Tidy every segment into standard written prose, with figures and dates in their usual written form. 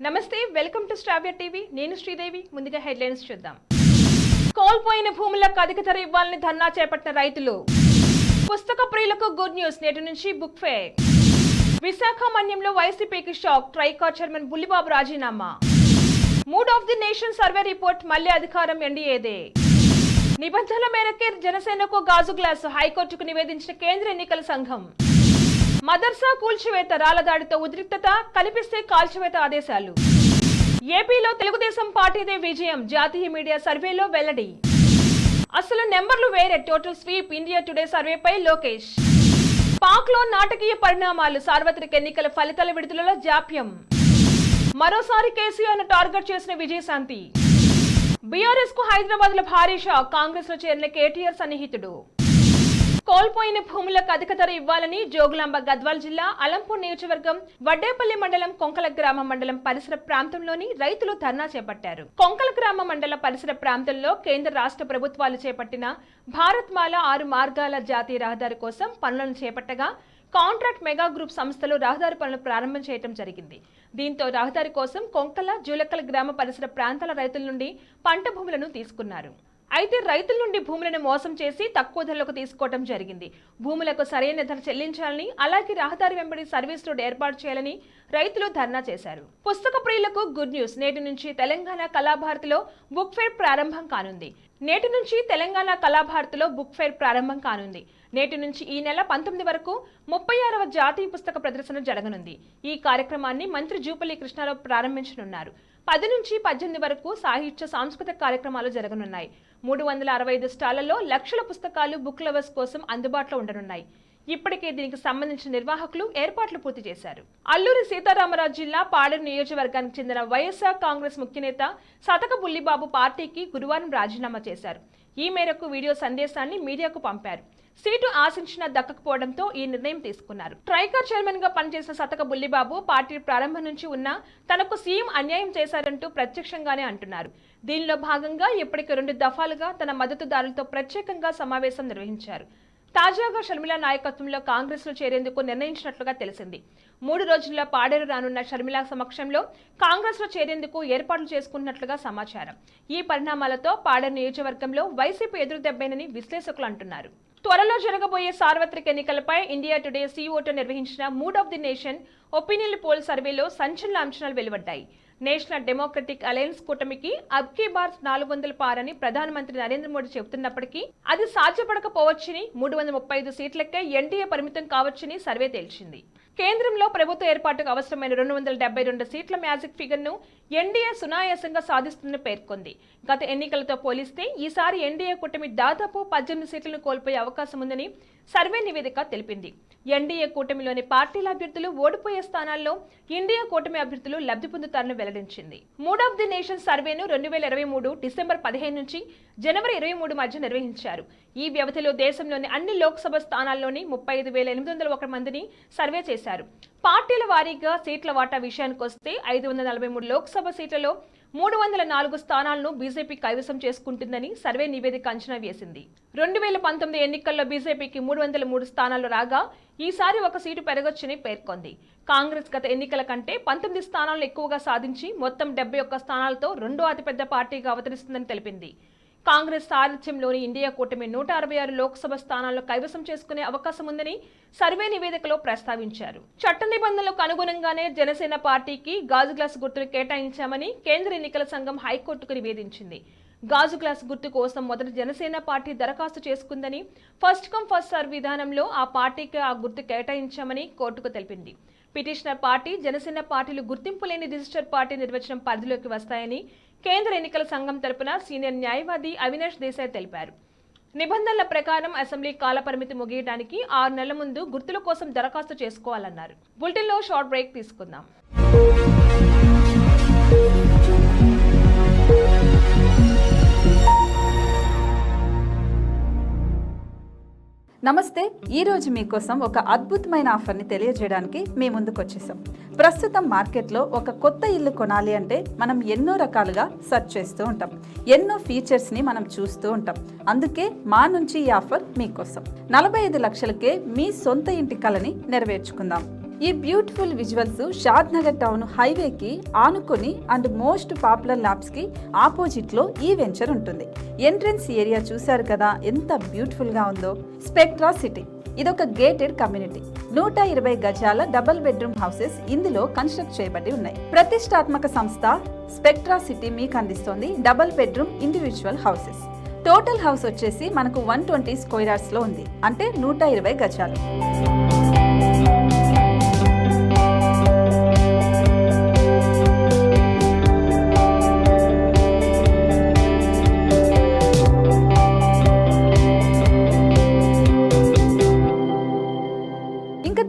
నమస్తే, welcome to Sravya TV. నేను శ్రీదేవి. ముందుగా హెడ్లైన్స్ చూద్దాం. కోల్పోయిన భూములకు అధిక ధర ఇవ్వాలని ధర్నా చేపట్టిన రైతులు. పుస్తక ప్రియులకు గుడ్ న్యూస్, నేటి నుంచి బుక్ ఫేర్. విశాఖ మన్యంలో వైసీపీకి షాక్, ట్రైకార్ చైర్మన్ బుల్లిబాబు రాజీనామా. Mood of the nation survey report, మళ్లీ అధికారం ఎన్డీఏదే. నిబంధనల మేరకే జనసేనకు గాజు గ్లాసు, హైకోర్టుకు నివేదించిన కేంద్ర ఎన్నికల సంఘం. మదర్సా కూల్చివేత, రాళ్లదాడితో ఉద్రిక్తత, కనిపిస్తే కాల్చివేత ఆదేశాలు. ఏపీలో తెలుగుదేశం పార్టీదే విజయం, జాతీయ మీడియా సర్వేలో వెల్లడి. అసలు నెంబర్లు వేరే, టోటల్ స్వీప్, ఇండియా టుడే సర్వేపై లోకేష్. పాక్ లో నాటకీయ పరిణామాలు, సార్వత్రిక ఎన్నికల ఫలితాల విడుదలలో జాప్యం. మరోసారి కేసీఆర్ను టార్గెట్ చేసిన విజయశాంతి. బీఆర్ఎస్ కు హైదరాబాద్ లో భారీ షాక్, కాంగ్రెస్ లో చేరిన కేటీఆర్ సన్నిహితుడు. కోల్పోయిన భూములకు అధిక ధర ఇవ్వాలని జోగులాంబ గద్వాల్ జిల్లా అలంపూర్ నియోజకవర్గం వడ్డేపల్లి మండలం కొంకల గ్రామ మండలం పరిసర ప్రాంతంలోని రైతులు ధర్నా చేపట్టారు. కొంకల గ్రామ మండల పరిసర ప్రాంతంలో కేంద్ర రాష్ట్ర ప్రభుత్వాలు చేపట్టిన భారత్ మాల 6 మార్గాల జాతీయ రహదారి కోసం పనులను చేపట్టగా కాంట్రాక్ట్ మెగా గ్రూప్ సంస్థలు రహదారి పనులు ప్రారంభం చేయడం జరిగింది. దీంతో రహదారి కోసం కొంకల జూలక్కల గ్రామ పరిసర ప్రాంతాల రైతుల నుండి పంట భూములను తీసుకున్నారు. అయితే రైతుల నుండి భూములను మోసం చేసి తక్కువ ధరలకు తీసుకోవడం జరిగింది. భూములకు సరైన ధర చెల్లించాలని, అలాగే రహదారి వెంబడి సర్వీస్ రోడ్ ఏర్పాటు చేయాలని రైతులు ధర్నా చేశారు. పుస్తక ప్రియులకు గుడ్ న్యూస్, నేటి నుంచి తెలంగాణ కళాభారతిలో బుక్ ఫేర్ ప్రారంభం కానుంది. నేటి నుంచి ఈ నెల 19 వరకు 36వ జాతీయ పుస్తక ప్రదర్శన జరగనుంది. ఈ కార్యక్రమాన్ని మంత్రి జూపల్లి కృష్ణారావు ప్రారంభించనున్నారు. 10 నుంచి 18 వరకు సాహిత్య సాంస్కృతిక కార్యక్రమాలు జరగనున్నాయి. 365 స్టాళ్లలో లక్షల పుస్తకాలు బుక్ లవర్స్ కోసం అందుబాటులో ఉండనున్నాయి. ఇప్పటికే దీనికి సంబంధించిన నిర్వాహకులు ఏర్పాట్లు పూర్తి చేశారు. అల్లూరి సీతారామరాజు జిల్లా పాడేరు నియోజకవర్గానికి చెందిన వైఎస్ఆర్ కాంగ్రెస్ ముఖ్యనేత సతక బుల్లిబాబు పార్టీకి గురువారం రాజీనామా చేశారు. ఈ మేరకు వీడియో సందేశాన్ని మీడియాకు పంపారు. సీటు ఆశించినా దక్కకపోవడంతో ఈ నిర్ణయం తీసుకున్నారు. ట్రైకార్ చైర్మన్ గా పనిచేసిన సతక బుల్లిబాబు పార్టీ ప్రారంభం నుంచి ఉన్నా తనకు సీఎం అన్యాయం చేశారంటూ ప్రత్యక్షంగానే అంటున్నారు. దీనిలో భాగంగా ఇప్పటికే 2 దఫాలుగా తన మద్దతుదారులతో ప్రత్యేకంగా సమావేశం నిర్వహించారు. తాజాగా షర్మిల నాయకత్వంలో కాంగ్రెస్ లో చేరేందుకు నిర్ణయించినట్లుగా తెలిసింది. 3 రోజుల్లో పాడేరు రానున్న షర్మిల సమక్షంలో కాంగ్రెస్ లో చేరేందుకు ఏర్పాట్లు చేసుకున్నట్లుగా సమాచారం. ఈ పరిణామాలతో పాడేరు నియోజకవర్గంలో వైసీపీ ఎదురుదెబ్బేనని విశ్లేషకులు అంటున్నారు. త్వరలో జరగబోయే సార్వత్రిక ఎన్నికలపై ఇండియా టుడే సీఓటో నిర్వహించిన mood of the nation opinion poll సర్వేలో సంచలన అంచనాలు వెలువడ్డాయి. నేషనల్ డెమోక్రటిక్ అలయన్స్ కూటమికి అబ్కీ బార్ 400 పారని ప్రధానమంత్రి నరేంద్ర మోడీ చెబుతున్నప్పటికీ అది సాధ్యపడకపోవచ్చని, 335 సీట్లకే ఎన్డీఏ పరిమితం కావచ్చని సర్వే తేల్చింది. కేంద్రంలో ప్రభుత్వ ఏర్పాటుకు అవసరమైన 272 సీట్ల మ్యాజిక్ ఫిగర్ ను ఎన్డీఏ సునాయాసంగా సాధిస్తుందని పేర్కొంది. గత ఎన్నికలతో పోలిస్తే ఈసారి ఎన్డీఏ కూటమి దాదాపు 18 సీట్లను కోల్పోయే అవకాశం ఉందని సర్వే నివేదిక తెలిపింది. ఎన్డీఏ కూటమిలోని పార్టీల అభ్యర్థులు ఓడిపోయే స్థానాల్లో ఇండియా కూటమి అభ్యర్థులు లబ్ధి పొందుతారని వెల్లడించింది. మూడ్ ఆఫ్ ది నేషన్ సర్వేను 2023 డిసెంబర్ 15 నుంచి జనవరి 23 మధ్య నిర్వహించారు. ఈ వ్యవధిలో దేశంలోని అన్ని లోక్సభ స్థానాల్లోని 35,801 మందిని సర్వే చేశారు. పార్టీల వారీగా సీట్ల వాటా విషయానికొస్తే 543 లోక్సభ సీట్లలో 304 స్థానాలను బీజేపీ కైవసం చేసుకుంటుందని సర్వే నివేదిక అంచనా వేసింది. 2019 ఎన్నికల్లో బీజేపీకి 303 స్థానాలు రాగా ఈసారి 1 సీటు పెరగొచ్చని పేర్కొంది. కాంగ్రెస్ గత ఎన్నికల కంటే 19 స్థానాలను ఎక్కువగా సాధించి మొత్తం 71 స్థానాలతో 2వ అతిపెద్ద పార్టీగా అవతరిస్తుందని తెలిపింది. కాంగ్రెస్ సారథ్యంలోని ఇండియా కూటమి 166 లోక్సభ స్థానాలను కైవసం చేసుకునే అవకాశం ఉందని సర్వే నివేదికలో ప్రస్తావించారు. చట్ట నిబంధనలకు అనుగుణంగానే జనసేన పార్టీకి గాజు గ్లాస్ గుర్తును కేటాయించామని కేంద్ర ఎన్నికల సంఘం హైకోర్టుకు నివేదించింది. గాజు గ్లాస్ గుర్తు కోసం మొదట జనసేన పార్టీ దరఖాస్తు చేసుకుందని, ఫస్ట్ కమ్ ఫస్ట్ సర్వ్ విధానంలో ఆ పార్టీకి ఆ గుర్తు కేటాయించామని కోర్టుకు తెలిపింది. పిటిషనర్ పార్టీ, జనసేన పార్టీలు గుర్తింపు లేని రిజిస్టర్ పార్టీ నిర్వచనం పరిధిలోకి వస్తాయని కేంద్ర ఎన్నికల సంఘం తరపున సీనియర్ న్యాయవాది అవినాష్ దేశాయ్ తెలిపారు. నిబంధనల ప్రకారం అసెంబ్లీ కాలపరిమితి ముగియడానికి 6 నెలల ముందు గుర్తుల కోసం దరఖాస్తు చేసుకోవాలన్నారు. బులెటిన్లో షార్ట్ బ్రేక్ తీసుకుందాం. నమస్తే. ఈరోజు మీకోసం ఒక అద్భుతమైన ఆఫర్ని తెలియజేయడానికి మీ ముందుకు వచ్చేసాం. ప్రస్తుతం మార్కెట్లో ఒక కొత్త ఇల్లు కొనాలి అంటే మనం ఎన్నో రకాలుగా సెర్చ్ చేస్తూ ఉంటాం, ఎన్నో ఫీచర్స్ని మనం చూస్తూ ఉంటాం. అందుకే మా నుంచి ఈ ఆఫర్ మీకోసం 45 లక్షలకే మీ సొంత ఇంటి కలని నెరవేర్చుకుందాం. ఈ బ్యూటిఫుల్ విజువల్స్ షాద్ నగర్ టౌన్ హైవేకి ఆనుకొని అండ్ మోస్ట్ పాపులర్ ల్యాబ్స్ కి ఆపోజిట్ లో ఈ వెంచర్ ఉంటుంది. ఎంట్రన్స్ ఏరియా చూశారు కదా ఎంత బ్యూటిఫుల్ గా ఉందో. స్పెక్ట్రా సిటీ ఇదొక గేటెడ్ కమ్యూనిటీ. 120 గజాల డబుల్ బెడ్రూమ్ హౌసెస్ ఇందులో కన్స్ట్రక్ట్ చేయబడి ఉన్నాయి. ప్రతిష్టాత్మక సంస్థ స్పెక్ట్రా సిటీ మీకు అందిస్తోంది double bedroom individual houses. Total house వచ్చేసి మనకు 120 స్క్వేర్ యార్డ్స్ లో ఉంది, అంటే 120 గజాలు.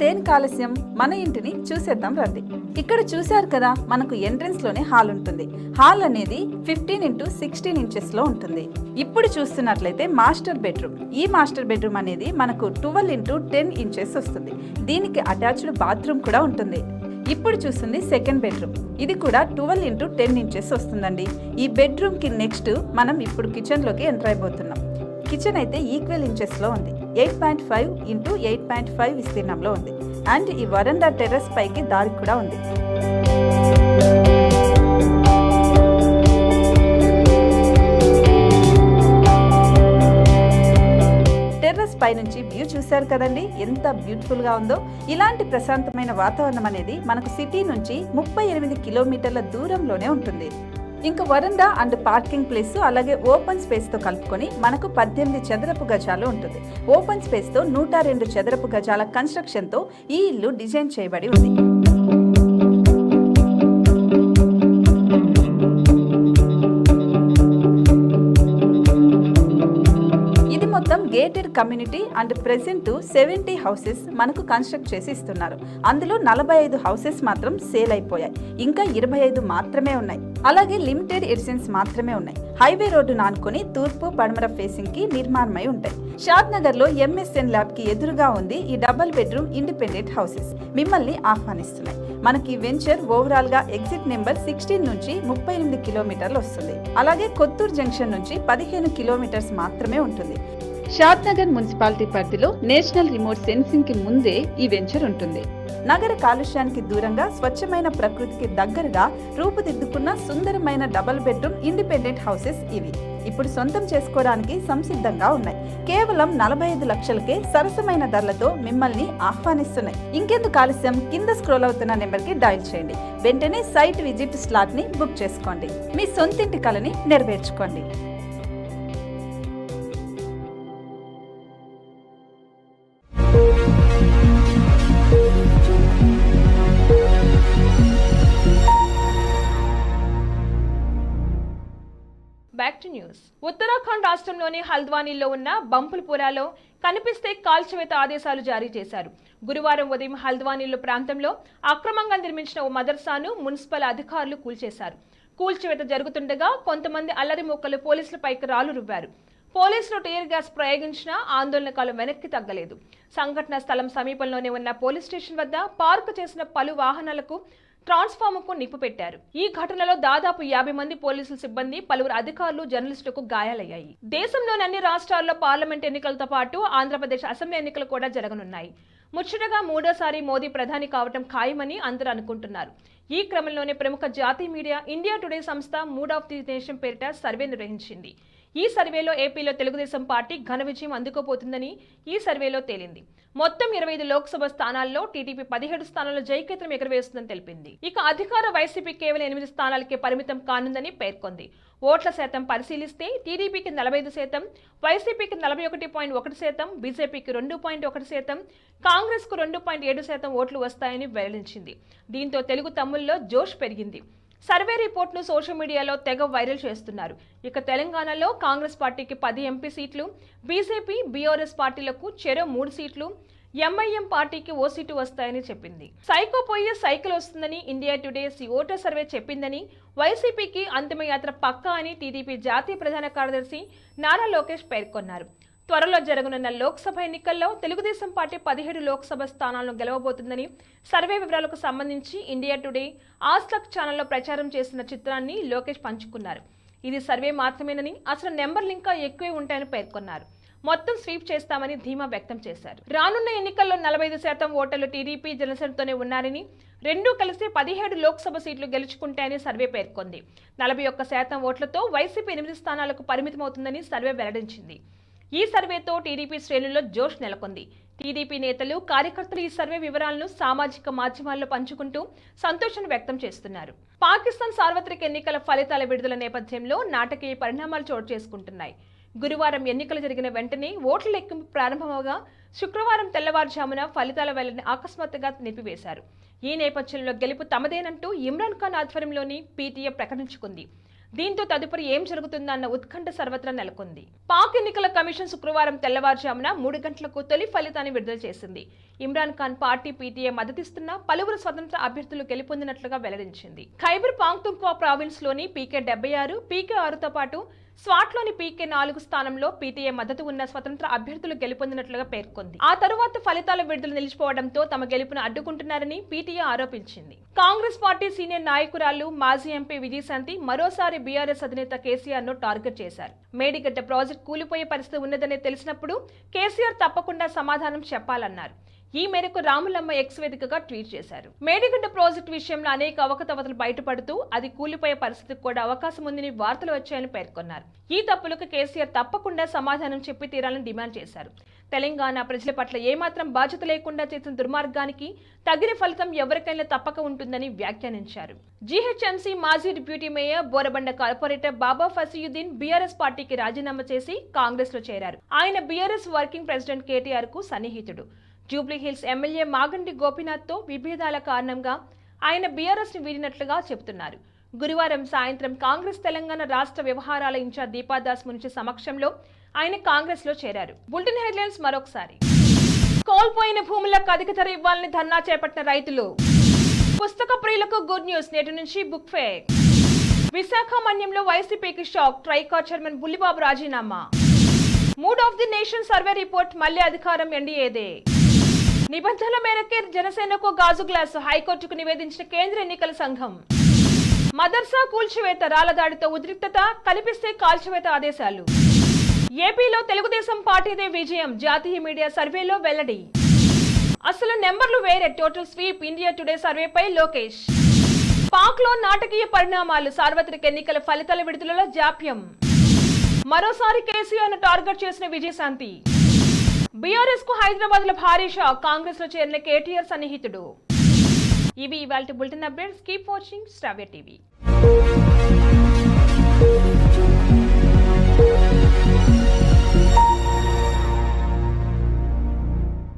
దేనికి ఆలస్యం, మన ఇంటిని చూసేద్దాం రండి. ఇక్కడ చూశారు కదా, మనకు ఎంట్రన్స్ లోనే హాల్ ఉంటుంది. హాల్ అనేది 15x16 ఇంచెస్ లో ఉంటుంది. ఇప్పుడు చూస్తున్నట్లయితే మాస్టర్ బెడ్రూమ్. ఈ మాస్టర్ బెడ్రూమ్ అనేది మనకు 12x10 ఇంచెస్ వస్తుంది. దీనికి అటాచ్డ్ బాత్రూమ్ కూడా ఉంటుంది. ఇప్పుడు చూస్తుంది సెకండ్ బెడ్రూమ్. ఇది కూడా 12x10 ఇంచెస్ వస్తుందండి. ఈ బెడ్రూమ్ కి నెక్స్ట్ మనం ఇప్పుడు కిచెన్ లోకి ఎంటర్ అయిపోతున్నాం. కిచెన్ అయితే ఈక్వల్ ఇంచెస్ లో ఉంది. 8.5x8.5 విస్తీర్ణంలో ఉంది. అండ్ ఈ వరండా టెర్రస్ పైకి దారి కూడా ఉంది. టెర్రస్ పై నుంచి వ్యూ చూశారు కదండి, ఎంత బ్యూటిఫుల్ గా ఉందో. ఇలాంటి ప్రశాంతమైన వాతావరణం అనేది మనకు సిటీ నుంచి 38 కిలోమీటర్ల దూరంలోనే ఉంటుంది. ఇంకా వరండా అండ్ పార్కింగ్ ప్లేస్ అలాగే ఓపెన్ స్పేస్ తో కలుపుకొని మనకు 18 చదరపు గజాలు ఉంటుంది. ఓపెన్ స్పేస్ తో 102 చదరపు గజాల కన్స్ట్రక్షన్ తో ఈ ఇల్లు డిజైన్ చేయబడి ఉంది. మొత్తం gated community and present 70 houses మనకు కన్స్ట్రక్ట్ చేసి ఇస్తున్నారు. అందులో 45 హౌసెస్ మాత్రం సేల్ అయిపోయాయి. ఇంకా 25 మాత్రమే ఉన్నాయి. అలాగే లిమిటెడ్ ఎడిషన్స్ మాత్రమే ఉన్నాయి. హైవే రోడ్డు నానుకొని తూర్పు పడమర ఫేసింగ్ కి నిర్మాణమై ఉంటాయి. షాద్ నగర్ లో ఎంఎస్ఎన్ ల్యాబ్ కి ఎదురుగా ఉంది ఈ డబుల్ బెడ్రూమ్ ఇండిపెండెంట్ హౌసెస్. మిమ్మల్ని ఆహ్వానిస్తున్నాయి. మనకి వెంచర్ ఓవరాల్ గా ఎగ్జిట్ నెంబర్ 16 నుంచి 38 కిలోమీటర్లు వస్తుంది. అలాగే కొత్తూరు జంక్షన్ నుంచి 15 కిలోమీటర్స్ మాత్రమే ఉంటుంది. షాద్ నగర్ మున్సిపాలిటీ పరిధిలో నేషనల్ రిమోట్ సెన్సింగ్ కి ముందే ఈ వెంచర్ ఉంటుంది. నగర కాలుష్యానికి దూరంగా స్వచ్ఛమైన ప్రకృతికి దగ్గరగా రూపుదిద్దుకున్న సుందరమైన డబుల్ బెడ్రూమ్ ఇండిపెండెంట్ హౌసెస్ ఇవి. ఇప్పుడు సొంతం చేసుకోవడానికి సంసిద్ధంగా ఉన్నాయి. కేవలం 45 లక్షలకే సరసమైన ధరలతో మిమ్మల్ని ఆహ్వానిస్తున్నాయి. ఇంకెందుకు ఆలస్యం, కింద స్క్రోల్ అవుతున్న నెంబర్ కి డయల్ చేయండి. వెంటనే సైట్ విజిట్ స్లాట్ ని బుక్ చేసుకోండి. మీ సొంతింటి కలని నెరవేర్చుకోండి. Back to news. ఉత్తరాఖండ్ రాష్ట్రంలోని హల్ద్వానీలో ఉన్న బంపుల్పురాలో కనిపిస్తే కాల్చివేత ఆదేశాలు జారీ చేశారు. గురువారం ఉదయం హల్ద్వానీలో ప్రాంతంలో అక్రమంగా నిర్మించిన ఓ మదర్సాను మున్సిపల్ అధికారులు కూల్చేశారు. కూల్చివేత జరుగుతుండగా కొంతమంది అల్లరి మూకలు పోలీసులపైకి రాళ్లు రువ్వారు. పోలీసులు టీయర్ గ్యాస్ ప్రయోగించినా ఆందోళనకాలు వెనక్కి తగ్గలేదు. సంఘటన స్థలం సమీపంలోనే ఉన్న పోలీస్ స్టేషన్ వద్ద పార్కు చేసిన పలు వాహనాలకు ట్రాన్స్ఫార్మర్కు నిప్పు పెట్టారు. ఈ ఘటనలో దాదాపు 50 మంది పోలీసుల సిబ్బంది, పలువురు అధికారులు, జర్నలిస్టులకు గాయాలయ్యాయి. దేశంలోని అన్ని రాష్ట్రాల్లో పార్లమెంట్ ఎన్నికలతో పాటు ఆంధ్రప్రదేశ్ అసెంబ్లీ ఎన్నికలు కూడా జరగనున్నాయి. ముచ్చటగా మూడోసారి మోదీ ప్రధాని కావటం ఖాయమని అందరూ అనుకుంటున్నారు. ఈ క్రమంలోనే ప్రముఖ జాతీయ మీడియా ఇండియా టుడే సంస్థ మూడ్ ఆఫ్ ది నేషన్ పేరిట సర్వే నిర్వహించింది. ఈ సర్వేలో ఏపీలో తెలుగుదేశం పార్టీ ఘన విజయం అందుకోబోతుందని ఈ సర్వేలో తేలింది. మొత్తం 25 లోక్సభ స్థానాల్లో టీడీపీ 17 స్థానాల్లో జయకేతనం ఎగరవేస్తుందని తెలిపింది. ఇక అధికార వైసీపీ కేవలం 8 స్థానాలకే పరిమితం కానుందని పేర్కొంది. ఓట్ల శాతం పరిశీలిస్తే టీడీపీకి 45%, వైసీపీకి 41.1%, బీజేపీకి 2.1%, కాంగ్రెస్ కు 2.7% ఓట్లు వస్తాయని వెల్లడించింది. దీంతో తెలుగు తమ్ముల్లో జోష్ పెరిగింది. సర్వే రిపోర్ట్ను సోషల్ మీడియాలో తెగ వైరల్ చేస్తున్నారు. ఇక తెలంగాణలో కాంగ్రెస్ పార్టీకి 10 ఎంపీ సీట్లు, బీజేపీ, బీఆర్ఎస్ పార్టీలకు చెరో 3 సీట్లు, ఎంఐఎం పార్టీకి ఓ సీటు వస్తాయని చెప్పింది. సైకో పోయే సైకిల్ వస్తుందని ఇండియా టుడే ఓటర్ సర్వే చెప్పిందని, వైసీపీకి అంతిమయాత్ర పక్కా అని టీడీపీ జాతీయ ప్రధాన కార్యదర్శి నారా లోకేష్ పేర్కొన్నారు. త్వరలో జరగనున్న లోక్సభ ఎన్నికల్లో తెలుగుదేశం పార్టీ 17 లోక్సభ స్థానాలను గెలవబోతుందని సర్వే వివరాలకు సంబంధించి ఇండియా టుడే ఆస్లక్ ఛానల్లో ప్రచారం చేసిన చిత్రాన్ని లోకేష్ పంచుకున్నారు. ఇది సర్వే మాత్రమేనని, అసలు నెంబర్లు ఇంకా ఎక్కువే ఉంటాయని పేర్కొన్నారు. మొత్తం స్వీప్ చేస్తామని ధీమా వ్యక్తం చేశారు. రానున్న ఎన్నికల్లో 45% ఓటర్లు టీడీపీ జనసేనతోనే ఉన్నారని, రెండూ కలిసి 17 లోక్సభ సీట్లు గెలుచుకుంటాయని సర్వే పేర్కొంది. 41% ఓట్లతో వైసీపీ 8 స్థానాలకు పరిమితమవుతుందని సర్వే వెల్లడించింది. ఈ సర్వేతో టీడీపీ శ్రేణుల్లో జోష్ నెలకొంది. టీడీపీ నేతలు, కార్యకర్తలు ఈ సర్వే వివరాలను సామాజిక మాధ్యమాల్లో పంచుకుంటూ సంతోషం వ్యక్తం చేస్తున్నారు. పాకిస్తాన్ సార్వత్రిక ఎన్నికల ఫలితాల విడుదల నేపథ్యంలో నాటకీయ పరిణామాలు చోటు చేసుకుంటున్నాయి. గురువారం ఎన్నికలు జరిగిన వెంటనే ఓట్ల లెక్కింపు ప్రారంభమవగా శుక్రవారం తెల్లవారుజామున ఫలితాల వెల్లడిని అకస్మాత్తుగా నిలిపివేశారు. ఈ నేపథ్యంలో గెలుపు తమదేనంటూ ఇమ్రాన్ ఖాన్ ఆధ్వర్యంలోని పీటీఏ ప్రకటించుకుంది. దీంతో తదుపరి ఏం జరుగుతుందన్న ఉత్కంఠ సర్వత్రా నెలకొంది. పాక్ ఎన్నికల కమిషన్ శుక్రవారం తెల్లవారుజామున 3 గంటలకు తొలి ఫలితాన్ని విడుదల చేసింది. ఇమ్రాన్ ఖాన్ పార్టీ పీటీఏ మద్దతిస్తున్న పలువురు స్వతంత్ర అభ్యర్థులు గెలుపొందినట్లుగా వెల్లడించింది. ఖైబర్ పాఖ్తుంఖ్వా ప్రావిన్స్ లోని పీకే 76, పీకే 6తో పాటు స్వాట్లోని పీకే 4 స్థానంలో పీటీఏ మద్దతు ఉన్న స్వతంత్ర అభ్యర్థులు గెలుపొందినట్లుగా పేర్కొంది. ఆ తరువాత ఫలితాల విడుదల నిలిచిపోవడంతో తమ గెలుపును అడ్డుకుంటున్నారని పీటీఏ ఆరోపించింది. కాంగ్రెస్ పార్టీ సీనియర్ నాయకురాలు, మాజీ ఎంపీ విజయశాంతి మరోసారి బీఆర్ఎస్ అధినేత కేసీఆర్ ను టార్గెట్ చేశారు. మేడిగడ్డ ప్రాజెక్టు కూలిపోయే పరిస్థితి ఉన్నదని తెలిసినప్పుడు కేసీఆర్ తప్పకుండా సమాధానం చెప్పాలన్నారు. ఈ మేరకు రాములమ్మ ఎక్స్ వేదికగా ట్వీట్ చేశారు. మేడిగడ్డ ప్రాజెక్టు విషయంలో అనేక అవకతవకలు బయటపడుతూ అది కూలిపోయే పరిస్థితికి కూడా అవకాశం ఉందని వార్తలు వచ్చాయని పేర్కొన్నారు. ఈ తప్పులకు కేసీఆర్ తప్పకుండా సమాధానం చెప్పి తీరాలని డిమాండ్ చేశారు. తెలంగాణ ప్రజల పట్ల ఏమాత్రం బాధ్యత లేకుండా చేసిన దుర్మార్గానికి తగిన ఫలితం ఎవరికైనా తప్పక ఉంటుందని వ్యాఖ్యానించారు. జీహెచ్ఎంసీ మాజీ డిప్యూటీ మేయర్, బోరబండ కార్పొరేటర్ బాబా ఫసీయుద్దీన్ బీఆర్ఎస్ పార్టీకి రాజీనామా చేసి కాంగ్రెస్ లో చేరారు. ఆయన బీఆర్ఎస్ వర్కింగ్ ప్రెసిడెంట్ కేటీఆర్ కు సన్నిహితుడు. జూబ్లీహిల్స్ ఎమ్మెల్యే మాగంటి గోపీనాథ్ తో విభేదాల కారణంగా ఆయన బీఆర్ఎస్ ని వీడినట్లుగా చెబుతున్నారు. గురువారం సాయంత్రం కాంగ్రెస్ తెలంగాణ రాష్ట్ర వ్యవహారాల ఇన్ఛార్జ్ దీపాదాస్ మున్షి సమక్షంలో ఆయన కాంగ్రెస్ లో చేరారు. బులెటిన్ హెడ్లైన్స్ మరొకసారి. కోల్పోయిన భూములకు అధిక ధర ఇవ్వాలని ధర్నా చేపట్టిన రైతులు. పుస్తక ప్రియులకు గుడ్ న్యూస్, నేటి నుంచి బుక్ ఫేర్. విశాఖ మన్యంలో వైసీపీకి షాక్, ట్రైకార్ చైర్మన్ బుల్లిబాబు రాజీనామా. Mood of the nation survey report, మళ్లీ అధికారం ఎన్డీఏదే. నిబంధనల మేరకే జనసేనకు గాజు గ్లాసు, హైకోర్టుకు నివేదించిన కేంద్ర ఎన్నికల సంఘం. మదర్సా కూల్చివేత, రాళ్లదాడితో ఉద్రిక్తత, కనిపిస్తే కాల్చివేత ఆదేశాలు. ఏపీలో తెలుగుదేశం పార్టీదే విజయం, జాతీయ మీడియా సర్వేలో వెల్లడి. అసలు నెంబర్లు వేరే, టోటల్ స్వీప్, ఇండియా టుడే సర్వేపై లోకేష్. పాక్ లో నాటకీయ పరిణామాలు, సార్వత్రిక ఎన్నికల ఫలితాల విడుదలలో జాప్యం. మరోసారి కేసీఆర్ ను టార్గెట్ చేసిన విజయశాంతి. బీఆర్ఎస్ కు హైదరాబాద్ లో భారీ షాక్, కాంగ్రెస్ లో చేరిన కేటీఆర్ సన్నిహితుడు. ఇవి ఇవాల్టి బులెటిన్ అప్డేట్స్. కీప్ వాచింగ్ శ్రావ్య టీవీ.